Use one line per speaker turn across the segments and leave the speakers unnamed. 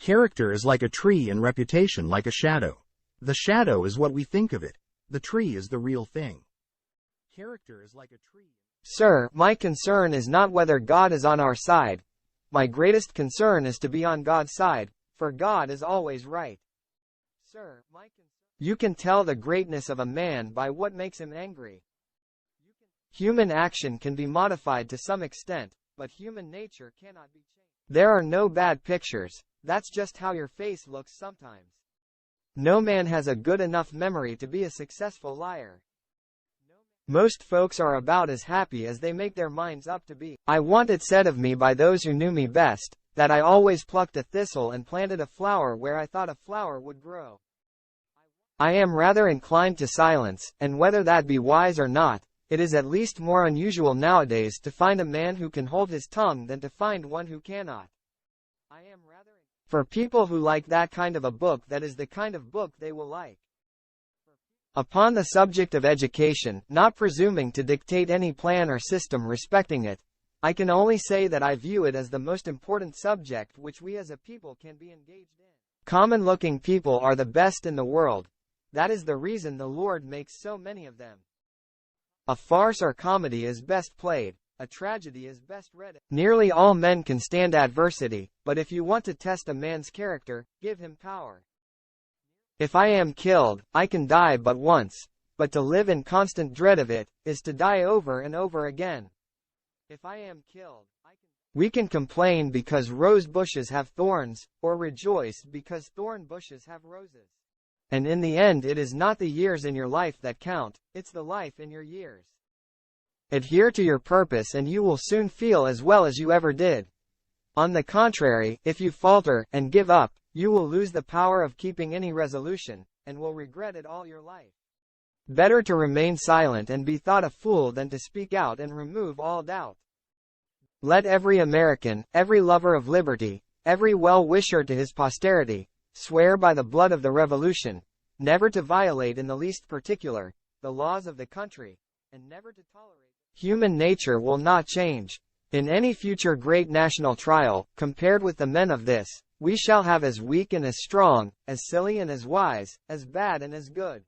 Character is like a tree and reputation like a shadow. The shadow is what we think of it. The tree is the real thing. Character is like a tree.
Sir, my concern is not whether God is on our side. My greatest concern is to be on God's side, for God is always right. Sir, you can tell the greatness of a man by what makes him angry. Human action can be modified to some extent, but human nature cannot be changed. There are no bad pictures, that's just how your face looks sometimes. No man has a good enough memory to be a successful liar. Most folks are about as happy as they make their minds up to be. I want it said of me by those who knew me best, that I always plucked a thistle and planted a flower where I thought a flower would grow. I am rather inclined to silence, and whether that be wise or not, it is at least more unusual nowadays to find a man who can hold his tongue than to find one who cannot. For people who like that kind of a book, that is the kind of book they will like. Upon the subject of education, not presuming to dictate any plan or system respecting it, I can only say that I view it as the most important subject which we as a people can be engaged in. Common-looking people are the best in the world. That is the reason the Lord makes so many of them. A farce or comedy is best played, a tragedy is best read. Nearly all men can stand adversity, but if you want to test a man's character, give him power. If I am killed, I can die but once, but to live in constant dread of it, is to die over and over again. If I am killed, we can complain because rose bushes have thorns, or rejoice because thorn bushes have roses. And in the end it is not the years in your life that count, it's the life in your years. Adhere to your purpose and you will soon feel as well as you ever did. On the contrary, if you falter, and give up, you will lose the power of keeping any resolution, and will regret it all your life. Better to remain silent and be thought a fool than to speak out and remove all doubt. Let every American, every lover of liberty, every well-wisher to his posterity, swear by the blood of the Revolution, never to violate in the least particular, the laws of the country, and never to tolerate. Human nature will not change. In any future great national trial, compared with the men of this, we shall have as weak and as strong, as silly and as wise, as bad and as good.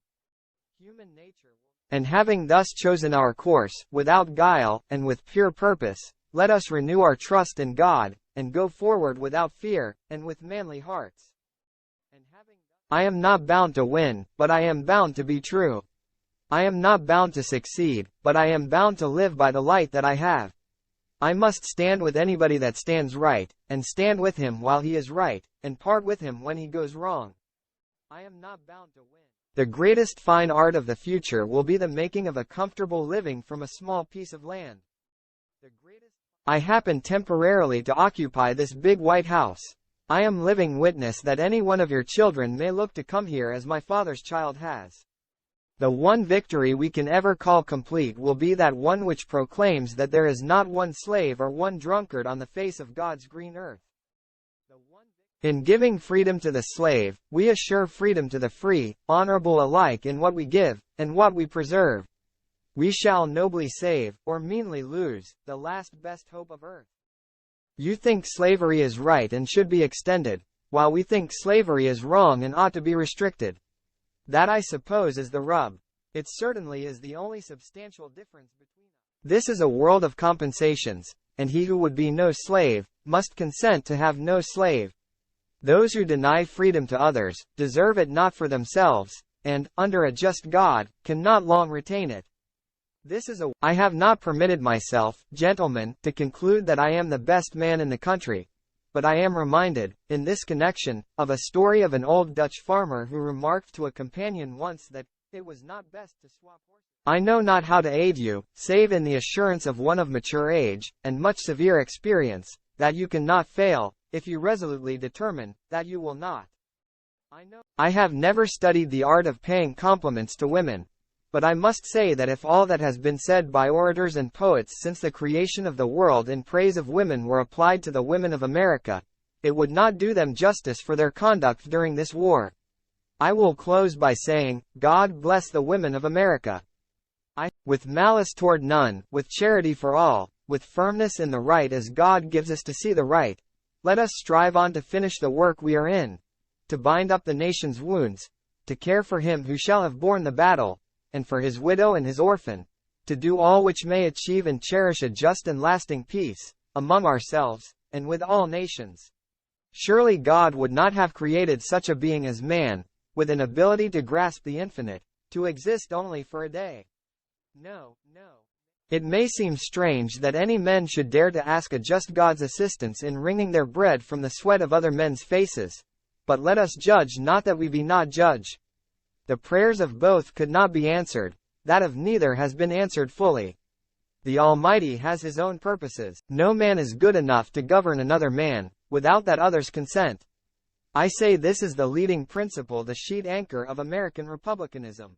Human nature. And having thus chosen our course, without guile, and with pure purpose, let us renew our trust in God, and go forward without fear, and with manly hearts. I am not bound to win, but I am bound to be true. I am not bound to succeed, but I am bound to live by the light that I have. I must stand with anybody that stands right, and stand with him while he is right, and part with him when he goes wrong. I am not bound to win. The greatest fine art of the future will be the making of a comfortable living from a small piece of land. I happen temporarily to occupy this big white house. I am living witness that any one of your children may look to come here as my father's child has. The one victory we can ever call complete will be that one which proclaims that there is not one slave or one drunkard on the face of God's green earth. In giving freedom to the slave, we assure freedom to the free, honorable alike in what we give, and what we preserve. We shall nobly save, or meanly lose, the last best hope of earth. You think slavery is right and should be extended, while we think slavery is wrong and ought to be restricted. That I suppose is the rub. It certainly is the only substantial difference between us. This is a world of compensations, and he who would be no slave, must consent to have no slave. Those who deny freedom to others, deserve it not for themselves, and, under a just God, cannot long retain it. I have not permitted myself, gentlemen, to conclude that I am the best man in the country. But I am reminded, in this connection, of a story of an old Dutch farmer who remarked to a companion once that it was not best to swap horses. I know not how to aid you, save in the assurance of one of mature age, and much severe experience, that you cannot fail, if you resolutely determine, that you will not. I have never studied the art of paying compliments to women. But I must say that if all that has been said by orators and poets since the creation of the world in praise of women were applied to the women of America, it would not do them justice for their conduct during this war. I will close by saying, God bless the women of America. With malice toward none, with charity for all, with firmness in the right as God gives us to see the right, Let us strive on to finish the work we are in, to bind up the nation's wounds, to care for him who shall have borne the battle, and for his widow and his orphan, to do all which may achieve and cherish a just and lasting peace, among ourselves, and with all nations. Surely God would not have created such a being as man, with an ability to grasp the infinite, to exist only for a day. No, no. It may seem strange that any men should dare to ask a just God's assistance in wringing their bread from the sweat of other men's faces, but let us judge not that we be not judge. The prayers of both could not be answered, that of neither has been answered fully. The Almighty has his own purposes. No man is good enough to govern another man, without that other's consent. I say this is the leading principle, the sheet anchor of American republicanism.